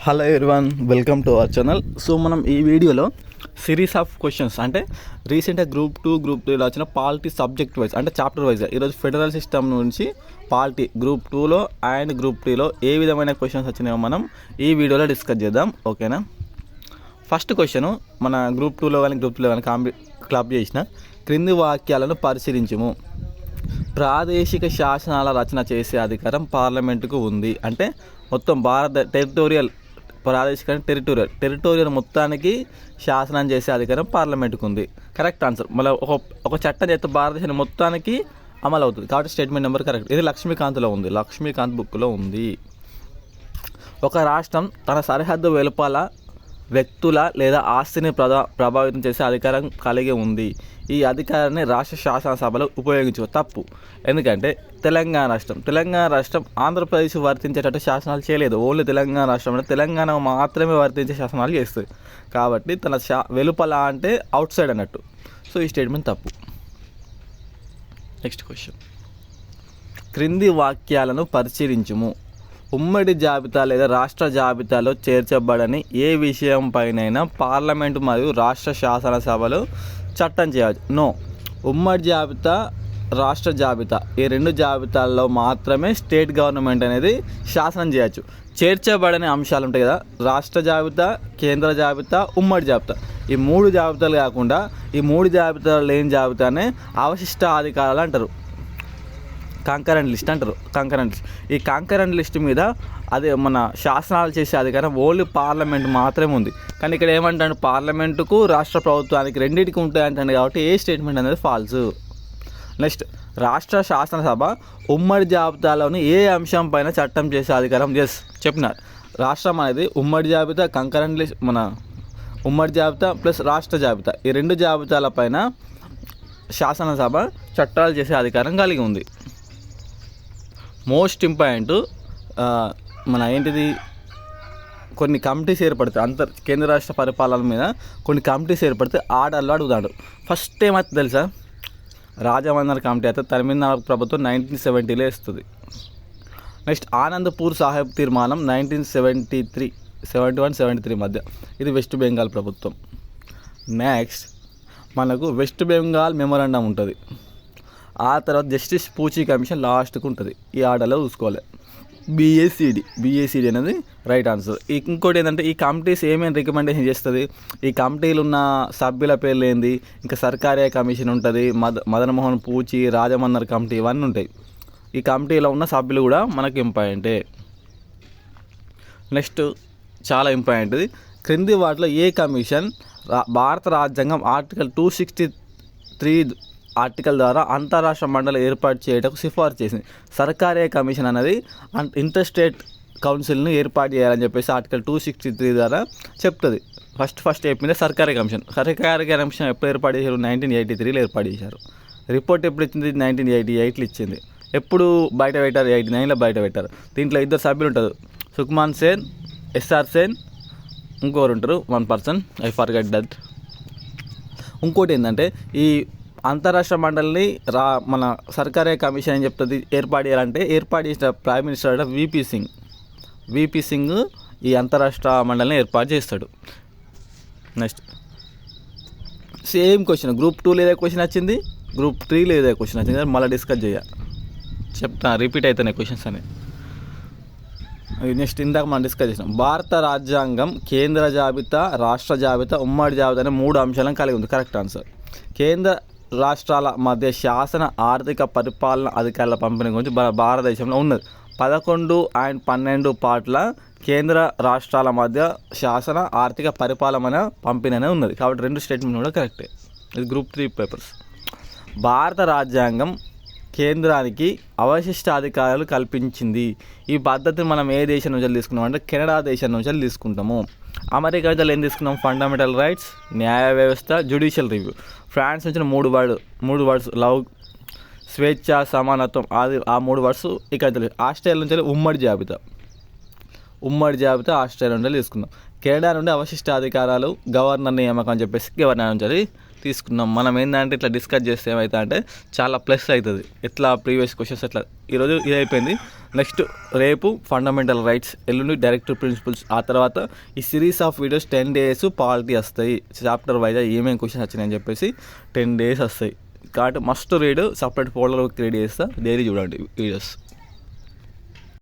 Hello everyone, welcome to our channel. So మనం ఈ వీడియోలో సిరీస్ ఆఫ్ క్వశ్చన్స్ అంటే రీసెంట్గా గ్రూప్ 2, గ్రూప్ 3లో వచ్చిన పాలిటీ సబ్జెక్ట్ వైజ్ అంటే చాప్టర్ వైజ్గా ఈరోజు ఫెడరల్ సిస్టమ్ నుంచి పాలిటీ గ్రూప్ 2లో అండ్ గ్రూప్ 3లో ఏ విధమైన క్వశ్చన్స్ వచ్చినాయో మనం ఈ వీడియోలో డిస్కస్ చేద్దాం. ఓకేనా? ఫస్ట్ క్వశ్చన్ మన గ్రూప్ 2లో కానీ గ్రూప్ 3లో కానీ క్లబ్ చేసిన క్రింది వాక్యాలను పరిశీలించుము. ప్రాదేశిక శాసనాల రచన చేసే అధికారం పార్లమెంటుకు ఉంది. అంటే మొత్తం భారత ప్రాదేశిక టెరిటోరియల్ మొత్తానికి శాసనం చేసే అధికారం పార్లమెంటుకు ఉంది. Correct answer. మళ్ళీ ఒక చట్టం చేస్తే భారతదేశం మొత్తానికి అమలు అవుతుంది కాబట్టి స్టేట్మెంట్ నెంబర్ కరెక్ట్. ఇది లక్ష్మీకాంత్లో ఉంది, లక్ష్మీకాంత్ బుక్లో ఉంది. ఒక రాష్ట్రం తన సరిహద్దు వెలుపల వ్యక్తుల లేదా ఆస్తిని ప్రభావితం చేసే అధికారం కలిగి ఉంది. ఈ అధికారాన్ని రాష్ట్ర శాసనసభలో ఉపయోగించు. తప్పు. ఎందుకంటే తెలంగాణ రాష్ట్రం ఆంధ్రప్రదేశ్ వర్తించేటట్టు శాసనాలు చేయలేదు. ఓన్లీ తెలంగాణ రాష్ట్రం అంటే తెలంగాణ మాత్రమే వర్తించే శాసనాలు చేస్తుంది. కాబట్టి తన వెలుపల అంటే అవుట్ సైడ్ అన్నట్టు. సో ఈ స్టేట్మెంట్ తప్పు. నెక్స్ట్ క్వశ్చన్, క్రింది వాక్యాలను పరిశీలించుము. ఉమ్మడి జాబితా లేదా రాష్ట్ర జాబితాలో చేర్చబడని ఏ విషయంపైనైనా పార్లమెంటు మరియు రాష్ట్ర శాసనసభలు చట్టం చేయవచ్చు. నో. ఉమ్మడి జాబితా, రాష్ట్ర జాబితా ఈ రెండు జాబితాల్లో మాత్రమే స్టేట్ గవర్నమెంట్ అనేది శాసనం చేయవచ్చు. చేర్చబడని అంశాలు ఉంటాయి కదా, రాష్ట్ర జాబితా, కేంద్ర జాబితా, ఉమ్మడి జాబితా, ఈ మూడు జాబితాలు కాకుండా ఈ మూడు జాబితాలు లేని జాబితానే అవశిష్ట అధికారాలు అంటారు. కంకరెంట్ లిస్ట్ అంటారు. ఈ కంకరెంట్ లిస్ట్ మీద అదే మన శాసనాలు చేసే అధికారం ఓన్లీ పార్లమెంట్ మాత్రమే ఉంది. కానీ ఇక్కడ ఏమంటాడు, పార్లమెంటుకు రాష్ట్ర ప్రభుత్వానికి రెండింటికి ఉంటాయి అంటాడు. కాబట్టి ఏ స్టేట్మెంట్ అనేది ఫాల్స్. నెక్స్ట్, రాష్ట్ర శాసనసభ ఉమ్మడి జాబితాలోని ఏ అంశం పైన చట్టం చేసే అధికారం చెప్పినారు. రాష్ట్రం అనేది ఉమ్మడి జాబితా, కంకరెంట్ లిస్ట్, మన ఉమ్మడి జాబితా ప్లస్ రాష్ట్ర జాబితా ఈ రెండు జాబితాల పైన శాసనసభ చట్టాలు చేసే అధికారం కలిగి ఉంది. మోస్ట్ ఇంపార్టెంట్ మన ఏంటిది, కొన్ని కమిటీస్ ఏర్పడతాయి కేంద్ర రాష్ట్ర పరిపాలన మీద కొన్ని కమిటీస్ ఏర్పడితే ఆర్డర్లో అడుగుతాడు. ఫస్ట్ ఏమైతే తెలుసా, రాజమండ్రి కమిటీ అయితే తమిళనాడు ప్రభుత్వం 1970లో ఇస్తుంది. నెక్స్ట్, ఆనందపూర్ సాహెబ్ తీర్మానం 1971-73 మధ్య, ఇది వెస్ట్ బెంగాల్ ప్రభుత్వం. నెక్స్ట్ మనకు వెస్ట్ బెంగాల్ మెమోరాండం ఉంటుంది. ఆ తర్వాత జస్టిస్ పూచి కమిషన్ లాస్ట్కి ఉంటుంది. ఈ ఆర్డర్లో చూసుకోవాలి. బిఏసిడి అనేది రైట్ ఆన్సర్. ఇంకోటి ఏంటంటే, ఈ కమిటీస్ ఏమేమి రికమెండేషన్ చేస్తుంది, ఈ కమిటీలు ఉన్న సభ్యుల పేర్లు ఏంది, ఇంకా సర్కారీ కమిషన్ ఉంటుంది, మదన్మోహన్ పూచి, రాజమన్నర్ కమిటీ, ఇవన్నీ ఉంటాయి. ఈ కమిటీలో ఉన్న సభ్యులు కూడా మనకి ఇంపార్టెంటే. నెక్స్ట్ చాలా ఇంపార్టెంట్ది, క్రింది వాటిలో ఏ కమిషన్ భారత రాజ్యాంగం ఆర్టికల్ 263 ఆర్టికల్ ద్వారా అంతరాష్ట్ర మండలి ఏర్పాటు చేయడానికి సిఫార్సు చేసింది. సర్కారీ కమిషన్ అనేది ఇంటర్ స్టేట్ కౌన్సిల్ని ఏర్పాటు చేయాలని చెప్పేసి ఆర్టికల్ 263 ద్వారా చెప్తుంది. ఫస్ట్ చెప్పింది సర్కారీ కమిషన్ ఎప్పుడు ఏర్పాటు చేశారు, 1983లో ఏర్పాటు చేశారు. రిపోర్ట్ ఎప్పుడు ఇచ్చింది, 1988లో ఇచ్చింది. ఎప్పుడు బయట పెట్టారు, 89లో బయట పెట్టారు. దీంట్లో 2 సభ్యులు ఉంటారు, సుఖ్మాన్ సేన్, ఎస్ఆర్ సేన్, ఇంకోరు ఉంటారు 1 పర్సన్, ఐ ఫర్గెట్ దట్. ఇంకోటి ఏంటంటే, ఈ అంతరాష్ట్ర మండలిని మన సర్కారీ కమిషన్ అని చెప్తుంది ఏర్పాటు చేయాలంటే, ఏర్పాటు చేసిన ప్రైమ్ మినిస్టర్ అంటే విపి సింగ్ ఈ అంతరాష్ట్ర మండలిని ఏర్పాటు చేస్తాడు. నెక్స్ట్ సేమ్ క్వశ్చన్, గ్రూప్ 2లో ఏదో క్వశ్చన్ వచ్చింది, గ్రూప్ 3లో ఏదో క్వశ్చన్ వచ్చింది, మళ్ళీ డిస్కస్ చెప్తా, రిపీట్ అవుతున్నాయి క్వశ్చన్స్ అని. నెక్స్ట్ ఇందాక మనం డిస్కస్ చేసాం, భారత రాజ్యాంగం కేంద్ర జాబితా, రాష్ట్ర జాబితా, ఉమ్మడి జాబితా అనే 3 అంశాలను కలిగి ఉంది. Correct answer. కేంద్ర రాష్ట్రాల మధ్య శాసన ఆర్థిక పరిపాలన అధికారుల పంపిణీ గురించి భారతదేశంలో ఉన్నది. 11 and 12 పార్ట్ల కేంద్ర రాష్ట్రాల మధ్య శాసన ఆర్థిక పరిపాలన పంపిణీ అనేది ఉన్నది. కాబట్టి 2 స్టేట్మెంట్ కూడా కరెక్టే. ఇది గ్రూప్ 3 పేపర్స్. భారత రాజ్యాంగం కేంద్రానికి అవశిష్ట అధికారాలు కల్పించింది. ఈ పద్ధతిని మనం ఏ దేశం నుంచి తీసుకున్నాం అంటే కెనడా దేశం నుంచి తీసుకుంటాము. అమెరికా నుంచి ఏం తీసుకున్నాం, ఫండమెంటల్ రైట్స్, న్యాయ వ్యవస్థ, జ్యుడిషియల్ రివ్యూ. ఫ్రాన్స్ నుంచి 3 వర్డ్స్ లవ్, స్వేచ్ఛ, సమానత్వం, అది ఆ 3 వర్డ్స్ ఇక్కడ. ఆస్ట్రేలియా నుంచి ఉమ్మడి జాబితా ఆస్ట్రేలియా నుంచి తీసుకుందాం. కెనడా నుండి అవశిష్ట అధికారాలు, గవర్నర్ నియామకం అని చెప్పేసి గవర్నర్ నుంచి తీసుకున్నాం. మనం ఏంటంటే ఇట్లా డిస్కస్ చేస్తే ఏమైతే అంటే చాలా ప్లస్ అవుతుంది. ఎట్లా ప్రీవియస్ క్వశ్చన్స్ ఎట్లా ఈరోజు ఇది అయిపోయింది. నెక్స్ట్ రేపు ఫండమెంటల్ రైట్స్, ఎల్లుండి డైరెక్టివ్ ప్రిన్సిపల్స్, ఆ తర్వాత ఈ series of videos 10 days polity వస్తాయి. చాప్టర్ వైజ్ ఏమేమి క్వశ్చన్స్ వచ్చినాయి అని చెప్పేసి 10 days వస్తాయి. కాబట్టి must read, separate folder create చేస్తా, డైలీ చూడండి వీడియోస్.